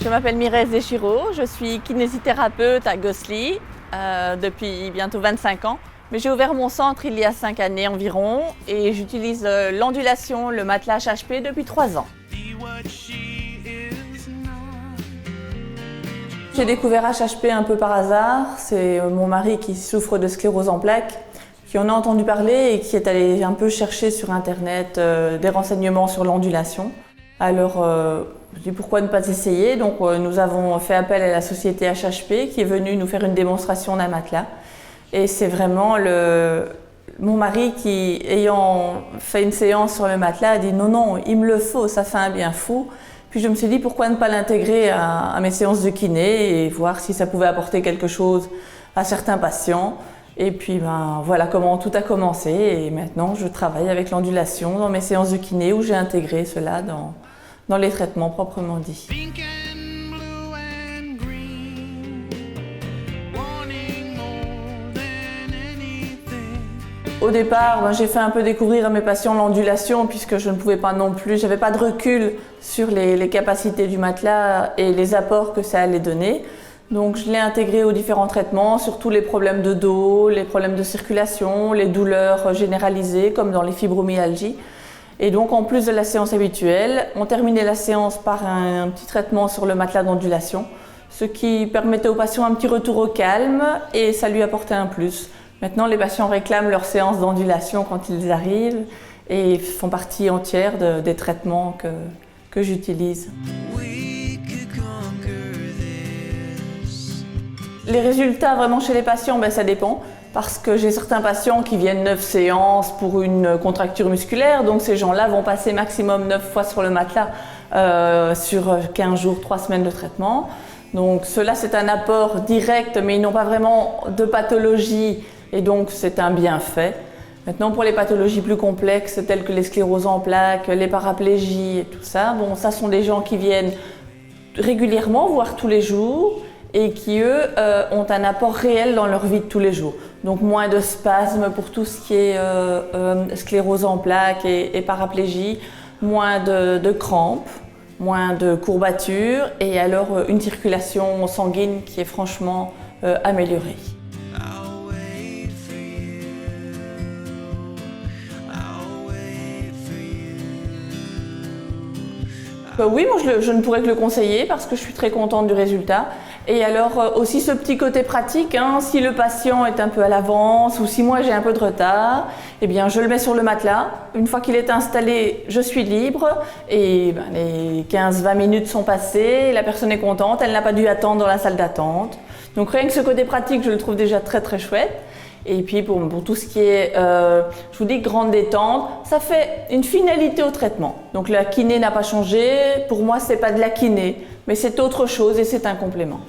Je m'appelle Mireille Zéchiro, je suis kinésithérapeute à Gosselies depuis bientôt 25 ans. Mais j'ai ouvert mon centre il y a 5 années environ et j'utilise l'ondulation, le matelas HHP depuis 3 ans. J'ai découvert HHP un peu par hasard. C'est mon mari qui souffre de sclérose en plaques, qui en a entendu parler et qui est allé un peu chercher sur internet des renseignements sur l'ondulation. Alors, je dis pourquoi ne pas essayer. Donc nous avons fait appel à la société HHP qui est venue nous faire une démonstration d'un matelas. Et c'est vraiment mon mari qui, ayant fait une séance sur le matelas, a dit non, il me le faut, ça fait un bien fou. Puis je me suis dit pourquoi ne pas l'intégrer à mes séances de kiné et voir si ça pouvait apporter quelque chose à certains patients. Et puis voilà comment tout a commencé et maintenant je travaille avec l'ondulation dans mes séances de kiné où j'ai intégré cela dans les traitements proprement dits. Au départ, j'ai fait un peu découvrir à mes patients l'ondulation puisque je ne pouvais pas non plus, j'avais pas de recul sur les capacités du matelas et les apports que ça allait donner. Donc je l'ai intégré aux différents traitements, surtout les problèmes de dos, les problèmes de circulation, les douleurs généralisées comme dans les fibromyalgies. Et donc en plus de la séance habituelle, on terminait la séance par un petit traitement sur le matelas d'ondulation, ce qui permettait aux patients un petit retour au calme et ça lui apportait un plus. Maintenant, les patients réclament leur séance d'ondulation quand ils arrivent et font partie entière des traitements que j'utilise. Les résultats vraiment chez les patients, ça dépend parce que j'ai certains patients qui viennent 9 séances pour une contracture musculaire, donc ces gens-là vont passer maximum 9 fois sur le matelas sur 15 jours, 3 semaines de traitement. Donc cela c'est un apport direct, mais ils n'ont pas vraiment de pathologie et donc c'est un bienfait. Maintenant pour les pathologies plus complexes telles que les scléroses en plaques, les paraplégies et tout ça, ça sont des gens qui viennent régulièrement, voire tous les jours, et qui, eux, ont un apport réel dans leur vie de tous les jours. Donc moins de spasmes pour tout ce qui est sclérose en plaques et paraplégie, moins de crampes, moins de courbatures et alors une circulation sanguine qui est franchement améliorée. Oui, moi je ne pourrais que le conseiller parce que je suis très contente du résultat. Et alors aussi ce petit côté pratique, si le patient est un peu à l'avance ou si moi j'ai un peu de retard, eh bien je le mets sur le matelas. Une fois qu'il est installé, je suis libre et les 15-20 minutes sont passées, la personne est contente, elle n'a pas dû attendre dans la salle d'attente. Donc rien que ce côté pratique, je le trouve déjà très très chouette. Et puis pour tout ce qui est, je vous dis, grande détente, ça fait une finalité au traitement. Donc la kiné n'a pas changé, pour moi c'est pas de la kiné, mais c'est autre chose et c'est un complément.